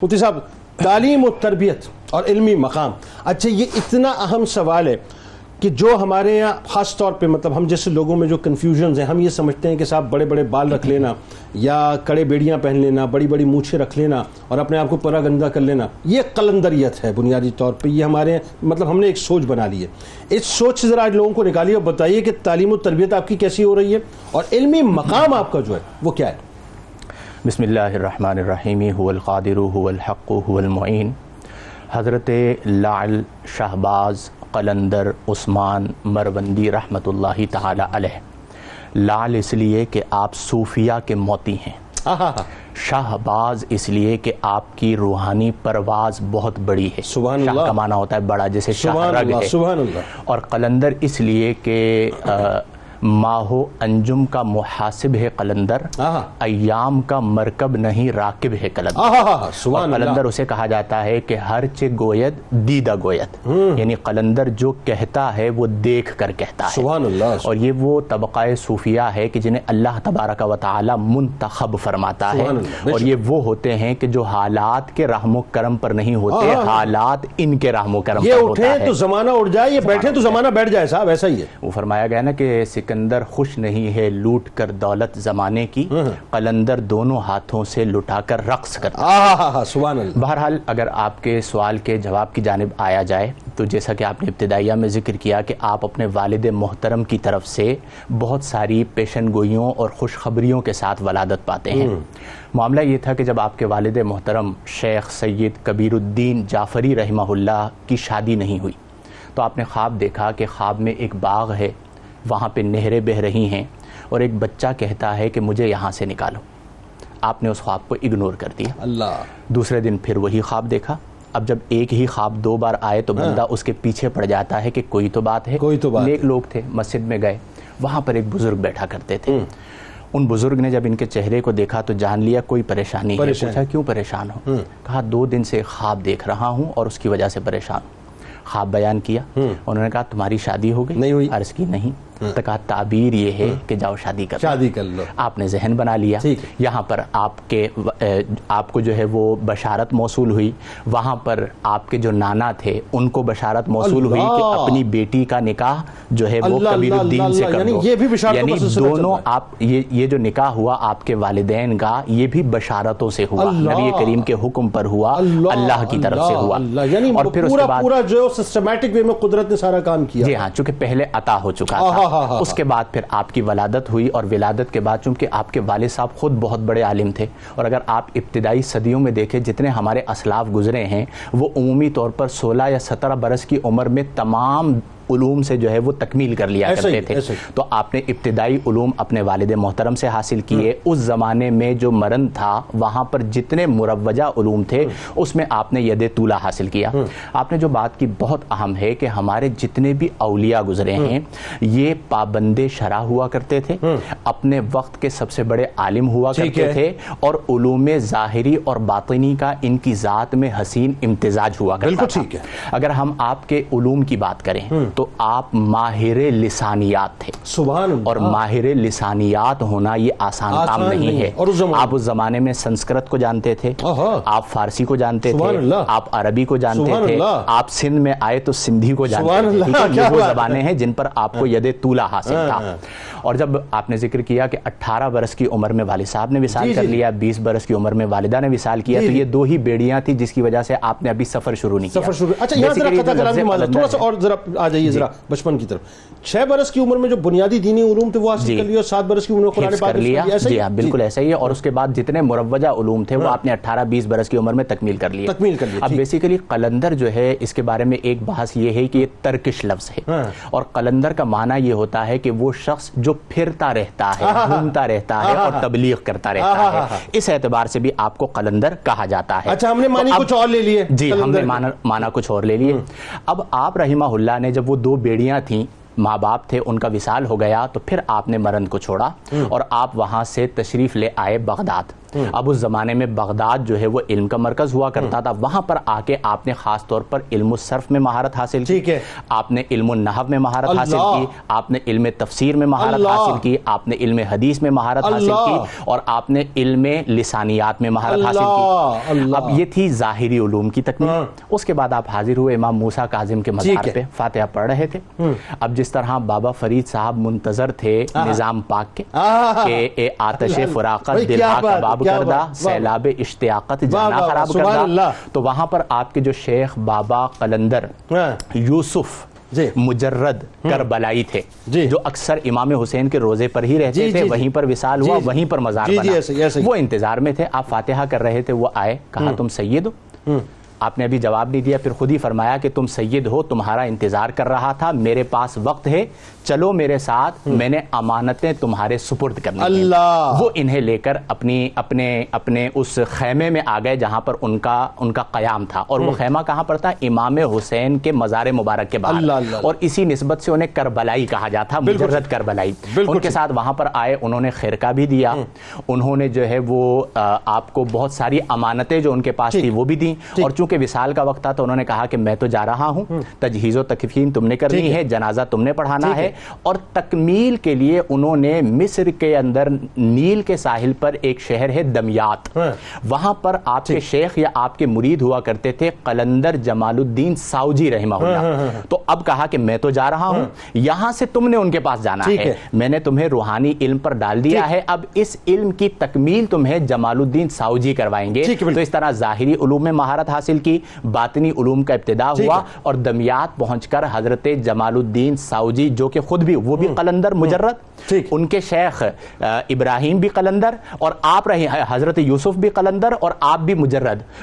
مفتی صاحب، تعلیم و تربیت اور علمی مقام، اچھا یہ اتنا اہم سوال ہے کہ جو ہمارے یہاں خاص طور پہ مطلب ہم جیسے لوگوں میں جو کنفیوژنز ہیں، ہم یہ سمجھتے ہیں کہ صاحب بڑے بڑے بال رکھ لینا یا کڑے بیڑیاں پہن لینا، بڑی بڑی مونچھیں رکھ لینا اور اپنے آپ کو پرا گندا کر لینا، یہ قلندریت ہے بنیادی طور پہ. یہ ہمارے مطلب ہم نے ایک سوچ بنا لی ہے. اس سوچ سے ذرا آج لوگوں کو نکالیے اور بتائیے کہ تعلیم و تربیت آپ کی کیسی ہو رہی ہے اور علمی مقام آپ کا جو ہے وہ کیا ہے. بسم اللہ الرحمن الرحیم. هو القادر هو الحق هو المعین. حضرت لعل شہباز قلندر عثمان مروندی رحمۃ اللہ تعالی علیہ. لعل اس لیے کہ آپ صوفیہ کے موتی ہیں، شہباز اس لیے کہ آپ کی روحانی پرواز بہت بڑی ہے. سبحان اللہ. شاہ کا معنی ہوتا ہے بڑا، جیسے شاہ رگ ہے. سبحان اللہ. اور قلندر اس لیے کہ ماہو انجم کا محاسب ہے قلندر، ایام کا مرکب نہیں راکب ہے قلندر. اور قلندر اسے کہا جاتا ہے کہ ہر چے گوید دیدہ گوید، یعنی قلندر جو کہتا ہے وہ دیکھ کر کہتا ہے. سبحان اللہ. اور یہ وہ طبقہ صوفیہ ہے کہ جنہیں اللہ تبارک و تعالی منتخب فرماتا ہے. اور یہ وہ ہوتے ہیں کہ جو حالات کے رحم و کرم پر نہیں ہوتے، حالات ان کے رحم و کرم پر ہوتا ہے. یہ اٹھیں تو زمانہ اٹھ جائے، یہ بیٹھیں تو زمانہ بیٹھ جائے. صاحب ایسا ہی ہے. وہ فرمایا گیا نا کہ سکندر خوش نہیں ہے لوٹ کر دولت زمانے کی، قلندر دونوں ہاتھوں سے لٹا کر رقص کرتا. سبحان اللہ. بہرحال اگر آپ کے سوال کے جواب کی جانب آیا جائے تو جیسا کہ آپ نے ابتدائیہ میں ذکر کیا کہ آپ اپنے والد محترم کی طرف سے بہت ساری پیشن گوئیوں اور خوشخبریوں کے ساتھ ولادت پاتے ہیں. معاملہ یہ تھا کہ جب آپ کے والد محترم شیخ سید کبیر الدین جعفری رحمہ اللہ کی شادی نہیں ہوئی تو آپ نے خواب دیکھا کہ خواب میں ایک باغ ہے، وہاں پہ نہریں بہہ رہی ہیں اور ایک بچہ کہتا ہے کہ مجھے یہاں سے نکالو. آپ نے اس خواب کو اگنور کر دیا. اللہ. دوسرے دن پھر وہی خواب دیکھا. اب جب ایک ہی خواب دو بار آئے تو بندہ اس کے پیچھے پڑ جاتا ہے کہ کوئی تو بات ہے. نیک لوگ تھے، مسجد میں گئے، وہاں پر ایک بزرگ بیٹھا کرتے تھے. ان بزرگ نے جب ان کے چہرے کو دیکھا تو جان لیا کوئی پریشانی ہے. پوچھا کیوں پریشان ہو؟ کہا 2 دن سے خواب دیکھ رہا ہوں اور اس کی وجہ سے پریشان ہوں. خواب بیان کیا. انہوں نے کہا تمہاری شادی ہو گئی؟ نہیں ہوئی. عرض کی نہیں. تو کہا تعبیر یہ ہے کہ جاؤ شادی کر لو. آپ نے ذہن بنا لیا. یہاں پر آپ کو جو ہے وہ بشارت موصول ہوئی. وہاں پر آپ کے جو نانا تھے ان کو بشارت موصول ہوئی کہ اپنی بیٹی کا نکاح جو ہے وہ کبیر الدین سے کر دو. یعنی دونوں آپ یہ جو نکاح ہوا آپ کے والدین کا، یہ بھی بشارتوں سے ہوا، نبی کریم کے حکم پر ہوا، اللہ کی طرف سے ہوا. اور پھر اس کے بعد پورا جو سسٹمیٹک وے میں قدرت نے سارا کام کیا. جی ہاں، چونکہ پہلے عطا ہو چکا تھا. اس کے بعد پھر آپ کی ولادت ہوئی اور ولادت کے بعد چونکہ آپ کے والد صاحب خود بہت بڑے عالم تھے اور اگر آپ ابتدائی صدیوں میں دیکھیں جتنے ہمارے اسلاف گزرے ہیں وہ عمومی طور پر 16 یا 17 برس کی عمر میں تمام علوم سے جو ہے وہ تکمیل کر لیا کرتے تھے. تو آپ نے ابتدائی علوم اپنے والد محترم سے حاصل کیے. اس زمانے میں جو مرن تھا وہاں پر جتنے مروجہ علوم تھے اس میں آپ نے ید طولہ حاصل کیا. آپ نے جو بات کی بہت اہم ہے کہ ہمارے جتنے بھی اولیاء گزرے ہیں یہ پابند شرع ہوا کرتے تھے، اپنے وقت کے سب سے بڑے عالم ہوا کرتے تھے اور علوم ظاہری اور باطنی کا ان کی ذات میں حسین امتزاج ہوا کرتا تھا. اگر ہم آپ کے علوم کی بات کریں تو آپ ماہر لسانیات تھے. سبحان اللہ. اور ماہر لسانیات ہونا یہ آسان کام نہیں ہے. آپ اس زمانے میں سنسکرت کو جانتے تھے، آپ فارسی کو جانتے تھے، آپ عربی کو جانتے تھے، آپ سندھ میں آئے تو سندھی کو جانتے تھے. یہ وہ زبانیں ہیں جن پر آپ کو ید طولہ حاصل تھا. اور جب آپ نے ذکر کیا کہ 18 برس کی عمر میں والد صاحب نے وصال کر لیا، 20 برس کی عمر میں والدہ نے وصال کیا، تو یہ 2 ہی بیڑیاں تھی جس کی وجہ سے آپ نے ابھی سفر شروع نہیں کیا. اچھا یہاں ذرا قطع کلام کی معذرت، تھوڑا سا اور ذرا آ جائیے ذرا بچپن کی طرف. 6 برس کی عمر میں جو بنیادی دینی علوم تھے وہ حاصل کر لیا اور 7 برس کی عمر میں قرآن پاک کر لیا. جی ہاں بالکل ایسا ہی ہے. اور اس کے بعد جتنے مروجہ علوم تھے وہ آپ نے 18-20 برس کی عمر میں تکمیل کر لیا. اب بیسیکلی قلندر جو ہے اس کے بارے میں ایک بحث یہ ہے کہ یہ ترکش لفظ ہے اور قلندر کا معنی یہ ہوتا ہے کہ وہ شخص جو پھرتا رہتا ہے، گھومتا رہتا ہے اور تبلیغ کرتا رہتا ہے. اس اعتبار سے بھی آپ کو قلندر کہا جاتا ہے. اچھا ہم نے معنی کچھ اور لے لیے. جی ہم نے معنی کچھ اور لے لیے. اب آپ رحمہ اللہ نے جب وہ 2 بیڑیاں تھیں، ماں باپ تھے، ان کا وصال ہو گیا تو پھر آپ نے مرند کو چھوڑا اور آپ وہاں سے تشریف لے آئے بغداد. اب اس زمانے میں بغداد جو ہے وہ علم کا مرکز ہوا کرتا تھا، وہاں پر آ کے آپ نے خاص طور پر علم الصرف میں مہارت حاصل کی، آپ نے علم النحو میں مہارت حاصل کی، آپ نے علم تفسیر میں مہارت حاصل کی، آپ نے علم حدیث میں مہارت حاصل کی، اور آپ نے علم لسانیات میں مہارت حاصل کی۔ اب یہ تھی ظاہری علوم کی تکمیل۔ اس کے بعد آپ حاضر ہوئے امام موسیٰ کاظم کے مزار پہ، فاتحہ پڑھ رہے تھے۔ اب جس طرح بابا فرید صاحب منتظر تھے نظام پاک کے کہ اے آتش فراقت دل ہا کباب کردہ، سیلاب اشتیاقت جانا خراب کردہ، تو وہاں پر آپ کے جو شیخ بابا قلندر یوسف مجرد کربلائی تھے، جو اکثر امام حسین کے روزے پر ہی رہتے تھے، وہیں پر وصال ہوا، وہیں پر مزار بنا، وہ انتظار میں تھے۔ آپ فاتحہ کر رہے تھے، وہ آئے، کہا تم سید ہو؟ آپ نے ابھی جواب نہیں دیا، پھر خود ہی فرمایا کہ تم سید ہو، تمہارا انتظار کر رہا تھا، میرے پاس وقت ہے، چلو میرے ساتھ، میں نے امانتیں تمہارے سپرد کرنی ہیں۔ وہ انہیں لے کر اپنے اس خیمے میں آ گئے جہاں پر ان کا قیام تھا، اور وہ خیمہ کہاں پر تھا؟ امام حسین کے مزار مبارک کے باہر، اور اسی نسبت سے انہیں کربلائی کہا جاتا، مجرد کربلائی۔ ان کے ساتھ وہاں پر آئے، انہوں نے خرقہ بھی دیا، انہوں نے جو ہے وہ آپ کو بہت ساری امانتیں جو ان کے پاس تھی وہ بھی دیں، اور چونکہ وصال کا وقت تھا تو انہوں نے کہا کہ میں تو جا رہا ہوں، تجہیز و تکفین تم نے کرنی ہے، جنازہ تم نے پڑھانا ہے، اور تکمیل کے لیے انہوں نے مصر کے اندر نیل کے ساحل پر ایک شہر ہے دمیات، وہاں پر آپ کے شیخ یا آپ کے مرید ہوا کرتے تھے قلندر جمال الدین ساؤجی رحمہ اللہ۔ تو اب کہا کہ میں تو جا رہا ہوں، یہاں سے تم نے ان کے پاس جانا ہے، میں نے تمہیں روحانی علم پر ڈال دیا ہے، اب اس علم کی تکمیل تمہیں جمال الدین ساؤجی کروائیں گے۔ تو اس طرح ظاہری علوم میں مہارت حاصل کی، باطنی علوم کا ابتدا ہوا، اور دمیات پہنچ کر حضرت جمال الدین ساؤجی جو کہ خود بھی وہ بھی قلندر مجرد، ان کے شیخ ابراہیم بھی قلندر، اور آپ رہے حضرت یوسف بھی قلندر، اور آپ بھی مجرد،